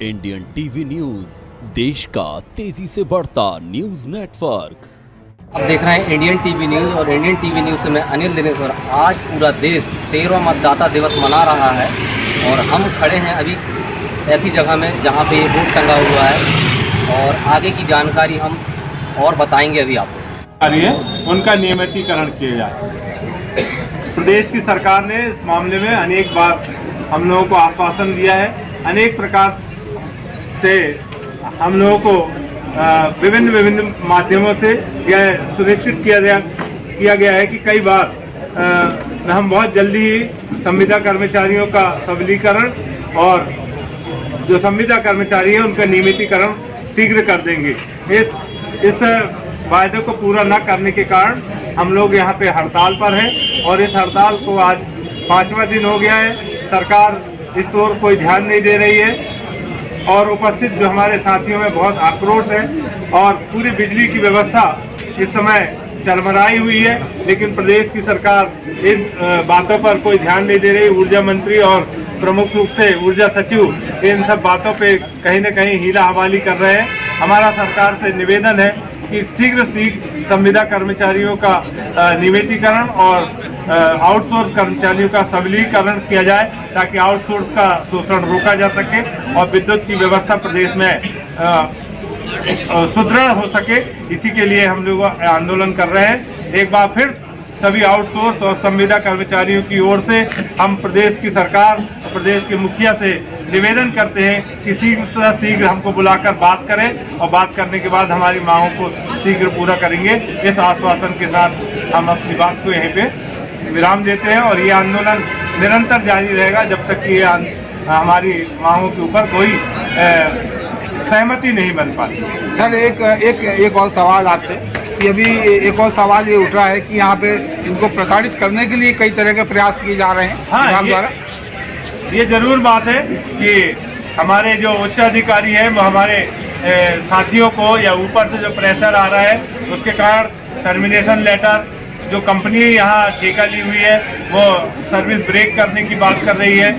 Indian TV news, देश का तेजी से बढ़ता न्यूज नेटवर्क। आप देख रहे हैं इंडियन टीवी न्यूज़ और इंडियन टीवी न्यूज़ से मैं अनिल दिनेश्वर। आज पूरा देश 13वां मतदाता दिवस मना रहा है और हम खड़े हैं अभी ऐसी जगह में जहां पे बोर्ड टंगा हुआ है और आगे की जानकारी हम और बताएंगे अभी आपको। उनका नियमितीकरण किया जाए। प्रदेश की सरकार ने इस मामले में अनेक बार हम लोगों को आश्वासन दिया है। अनेक प्रकार से हम लोगों को विभिन्न माध्यमों से यह सुनिश्चित किया गया है कि कई बार हम बहुत जल्दी ही संविदा कर्मचारियों का सबलीकरण और जो संविदा कर्मचारी है उनका नियमितीकरण शीघ्र कर देंगे। इस वायदे को पूरा न करने के कारण हम लोग यहाँ पे हड़ताल पर हैं और इस हड़ताल को आज 5वां दिन हो गया है। सरकार इस ओर कोई ध्यान नहीं दे रही है और उपस्थित जो हमारे साथियों में बहुत आक्रोश है और पूरी बिजली की व्यवस्था इस समय चरमराई हुई है, लेकिन प्रदेश की सरकार इन बातों पर कोई ध्यान नहीं दे रही। ऊर्जा मंत्री और प्रमुख रूप से ऊर्जा सचिव इन सब बातों पे कहीं न कहीं हीला हवाली कर रहे हैं। हमारा सरकार से निवेदन है कि शीघ्र संविदा कर्मचारियों का नियमितीकरण और आउटसोर्स कर्मचारियों का सबलीकरण किया जाए ताकि आउटसोर्स का शोषण रोका जा सके और विद्युत की व्यवस्था प्रदेश में सुदृढ़ हो सके। इसी के लिए हम लोग आंदोलन कर रहे हैं। एक बार फिर सभी आउटसोर्स और संविदा कर्मचारियों की ओर से हम प्रदेश की सरकार और प्रदेश के मुखिया से निवेदन करते हैं कि शीघ्र हमको बुलाकर बात करें और बात करने के बाद हमारी मांगों को शीघ्र पूरा करेंगे। इस आश्वासन के साथ हम अपनी बात को यहीं पे विराम देते हैं और ये आंदोलन निरंतर जारी रहेगा जब तक कि हमारी मांगों के ऊपर कोई सहमति नहीं बन पाती। सर एक और सवाल आपसे कि अभी एक और सवाल ये उठ रहा है कि यहाँ पे इनको प्रताड़ित करने के लिए कई तरह के प्रयास किए जा रहे हैं। हाँ, ये जरूर बात है कि हमारे जो उच्च अधिकारी हैं वो हमारे साथियों को या ऊपर से जो प्रेशर आ रहा है उसके कारण टर्मिनेशन लेटर जो कंपनी यहाँ ठेका ली हुई है वो सर्विस ब्रेक करने की बात कर रही है।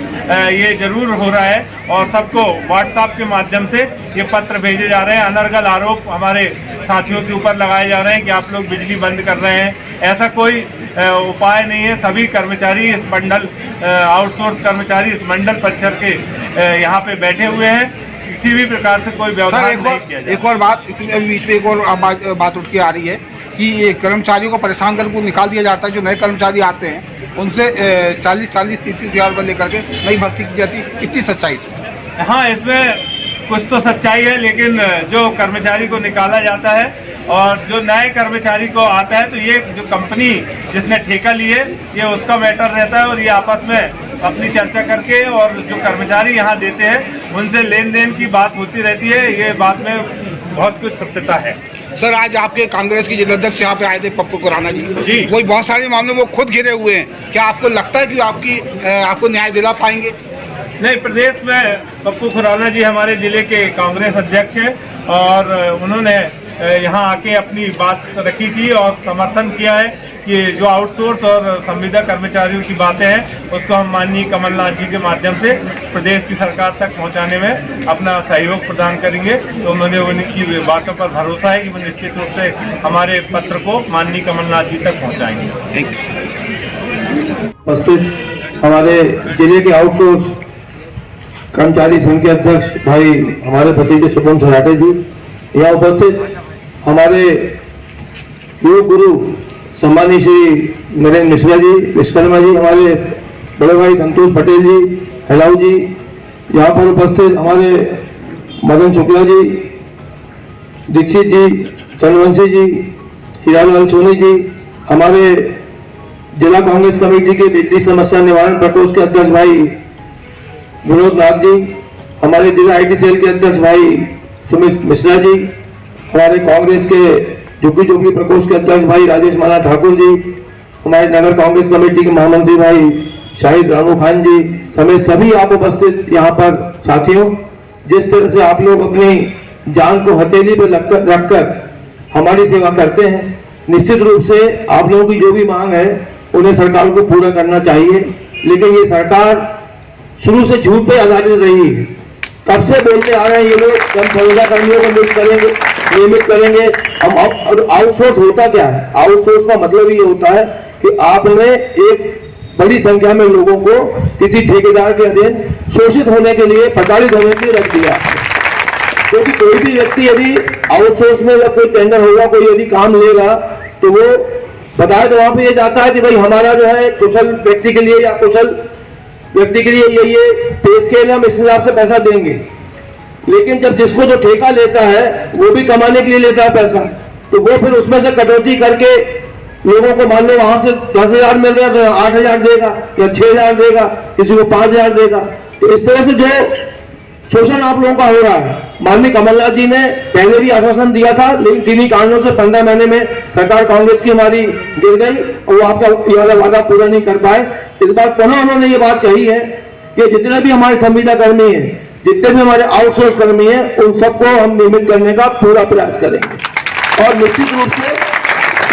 ये जरूर हो रहा है और सबको व्हाट्सएप के माध्यम से ये पत्र भेजे जा रहे हैं। अनर्गल आरोप हमारे साथियों के ऊपर लगाए जा रहे हैं कि आप लोग बिजली बंद कर रहे हैं। ऐसा कोई उपाय नहीं है। सभी कर्मचारी इस मंडल आउटसोर्स कर्मचारी इस मंडल परिसर के यहाँ पे बैठे हुए हैं। किसी भी प्रकार से कोई व्यवधान नहीं किया जाए। एक और बात बीच में एक और बात उठ के आ रही है कि ये कर्मचारियों को परेशान करके को निकाल दिया जाता है। जो नए कर्मचारी आते हैं उनसे 40-30 हज़ार रुपये लेकर के नई भर्ती की जाती है। कितनी सच्चाई? हाँ, इसमें कुछ तो सच्चाई है, लेकिन जो कर्मचारी को निकाला जाता है और जो नए कर्मचारी को आता है तो ये जो कंपनी जिसने ठेका लिए ये उसका मैटर रहता है और ये आपस में अपनी चर्चा करके और जो कर्मचारी यहाँ देते हैं उनसे लेन देन की बात होती रहती है। ये बात में बहुत कुछ सत्यता है। सर, आज आपके कांग्रेस के जिलाध्यक्ष यहाँ पे आए थे पप्पू खुराना जी, वही बहुत सारे मामलों में वो खुद घिरे हुए हैं। क्या आपको लगता है कि आपको न्याय दिला पाएंगे? नहीं, प्रदेश में पप्पू खुराना जी हमारे जिले के कांग्रेस अध्यक्ष हैं और उन्होंने यहाँ आके अपनी बात रखी थी और समर्थन किया है कि जो आउटसोर्स और संविदा कर्मचारियों की बातें हैं उसको हम माननीय कमलनाथ जी के माध्यम से प्रदेश की सरकार तक पहुँचाने में अपना सहयोग प्रदान करेंगे। तो उन्होंने उनकी बातों पर भरोसा है कि वो निश्चित रूप से हमारे पत्र को माननीय कमलनाथ जी तक पहुँचाएंगे। उपस्थित हमारे जिले के आउटसोर्स कर्मचारी संघ के अध्यक्ष भाई हमारे भतीजे शुभम सराठे जी, यहाँ उपस्थित हमारे योग गुरु सम्मानीय श्री नरेंद्र मिश्रा जी, विश्वकर्मा जी, हमारे बड़े भाई संतोष पटेल जी, हेलाऊ जी, यहाँ पर उपस्थित हमारे मदन शुक्ला जी, दीक्षित जी, चंद्रवंशी जी, हीरालाल सोनी जी, हमारे जिला कांग्रेस कमेटी के बिजली समस्या निवारण प्रकोष्ठ के अध्यक्ष भाई विनोद नाथ जी, हमारे जिला IT सेल के अध्यक्ष भाई सुमित मिश्रा जी, हमारे कांग्रेस के झुग्गी झोपड़ी प्रकोष्ठ के अध्यक्ष भाई राजेश माला ठाकुर जी, हमारे नगर कांग्रेस कमेटी के महामंत्री भाई शाहिद रानू खान जी समेत सभी आप उपस्थित यहाँ पर साथियों, जिस तरह से आप लोग अपनी जान को हथेली पर रखकर हमारी सेवा करते हैं, निश्चित रूप से आप लोगों की जो भी मांग है उन्हें सरकार को पूरा करना चाहिए। लेकिन ये सरकार शुरू से झूठ पे आधारित रही है। कब से बोलते आ रहे हैं ये लोग, हम संविदा कर्मियों को नियमित करेंगे। हम आउटसोर्स होता क्या है? आउटसोर्स का मतलब ये होता है कि आपने एक बड़ी संख्या में लोगों को किसी ठेकेदार के अधीन शोषित होने के लिए, प्रताड़ित होने के लिए रख दिया। क्योंकि कोई भी व्यक्ति यदि आउटसोर्स में जब कोई टेंडर होगा, कोई यदि काम लेगा, तो वो बताए तो वहां पे ये जाता है कि भाई हमारा जो है कुशल व्यक्ति के लिए या कुशल व्यक्ति के लिए ये पे स्केल, हम इस हिसाब से पैसा देंगे। लेकिन जब जिसको जो ठेका लेता है वो भी कमाने के लिए लेता है पैसा, तो वो फिर उसमें से कटौती करके लोगों को, मान लो वहां से 10,000 मिल रहा है तो 8,000 देगा या 6,000 देगा, किसी को 5,000 देगा। तो इस तरह से जो शोषण आप लोगों का हो रहा है। माननीय कमलनाथ जी ने पहले भी आश्वासन दिया था, लेकिन किन्हीं कारणों से 15 महीने में सरकार कांग्रेस की हमारी गिर गई और वो आपका ये वादा पूरा नहीं कर पाए। इस बार पुनः उन्होंने ये बात कही है कि जितने भी हमारे संविदा कर्मी हैं, जितने भी हमारे आउटसोर्स कर्मी हैं, उन सबको हम नियमित करने का पूरा प्रयास करेंगे। और निश्चित रूप से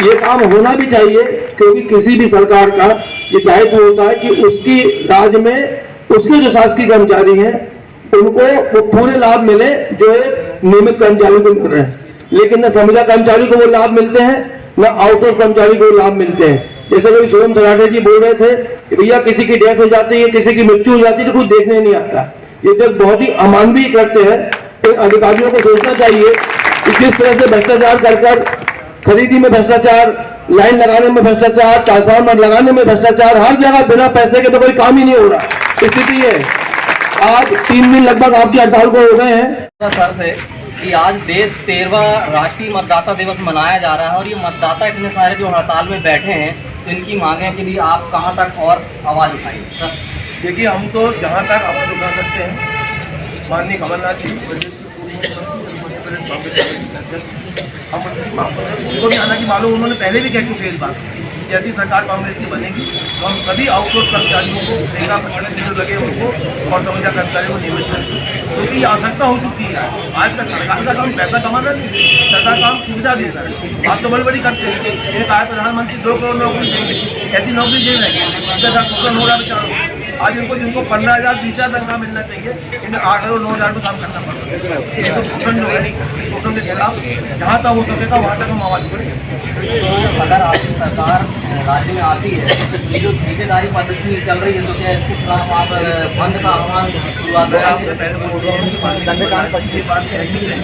ये काम होना भी चाहिए, क्योंकि किसी भी सरकार का ये दायित्व होता है कि उसकी राज्य में उसके जो शासकीय कर्मचारी हैं उनको वो पूरे लाभ मिले जो नियमित कर्मचारी को मिल रहे हैं। लेकिन न संविदा कर्मचारी को वो लाभ मिलते हैं, न आउटसोर्स कर्मचारी को लाभ मिलते हैं। जैसे कभी शुभम सराठे जी बोल रहे थे कि भैया किसी की डेथ हो जाती है, किसी की मृत्यु हो जाती है, तो कुछ देखने नहीं आता। ये तो बहुत ही अमानवीय कृत्य है। तो अधिकारियों को सोचना चाहिए कि किस तरह से भ्रष्टाचार कर खरीदी में भ्रष्टाचार, लाइन लगाने में भ्रष्टाचार, ट्रांसफार्मर लगाने में भ्रष्टाचार, हर जगह बिना पैसे के तो कोई काम ही नहीं हो रहा। स्थिति है आज 3 दिन लगभग आपकी हड़ताल को हो गए हैं सर से कि आज देश 13वां राष्ट्रीय मतदाता दिवस मनाया जा रहा है और ये मतदाता इतने सारे जो हड़ताल में बैठे हैं, तो इनकी मांगे के लिए आप कहां तक और आवाज़ उठाएंगे? सर देखिए, हम तो जहाँ तक आवाज़ उठा सकते हैं, माननीय कमलनाथ जी हम उनको भी हालांकि मालूम, उन्होंने पहले भी कह चुके हैं इस बात, जैसी सरकार कांग्रेस की बनेगी तो हम सभी आउटसोर्स कर्मचारियों को देगा, जो लगे उनको और संविदा कर्मचारियों को नियमित करेंगे, क्योंकि ये आवश्यकता हो चुकी है। आज का सरकार का काम पैसा कमाना नहीं, सरकार काम सुविधा दे रहा है। आप तो बड़ी बड़ी करते हैं, एक आए प्रधानमंत्री 2 करोड़ नौकरी देंगे, ऐसी नौकरी दे रहे हैं, उनके साथ शोषण हो रहा बेचारों। आज इनको जिनको 15,000 20,000 तनख्वाह मिलना चाहिए, इन्हें 8 करोड़ 9,000 में काम करना पड़ता है। तो शोषण जो है, शोषण के खिलाफ जहाँ तक हो सकेगा वहाँ तक हम आवाज़ उठाएंगे। तो अगर आपकी सरकार राज्य में आती है, ये जो ठेकेदारी पद्धति चल रही है, तो क्या इसके खिलाफ आप बंद का आह्वान शुरुआत मैं आपसे पहले बोल रहा हूँ कि बात कह चुके हैं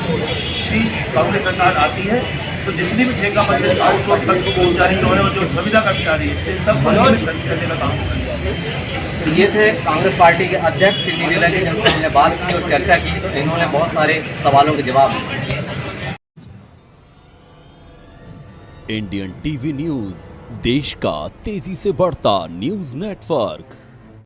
कि कांग्रेस सरकार आती है तो जितनी भी ठेका पद्धति आउटसोर्स कर्मचारी जो है और जो संविदा कर्मचारी है, इन सबको नियमित करने का काम करेंगे। तो ये थे कांग्रेस पार्टी के अध्यक्ष श्री नीला के, जिनसे हमने बात की और चर्चा की, तो इन्होंने बहुत सारे सवालों के जवाब दिए। इंडियन टीवी न्यूज, देश का तेजी से बढ़ता न्यूज नेटवर्क।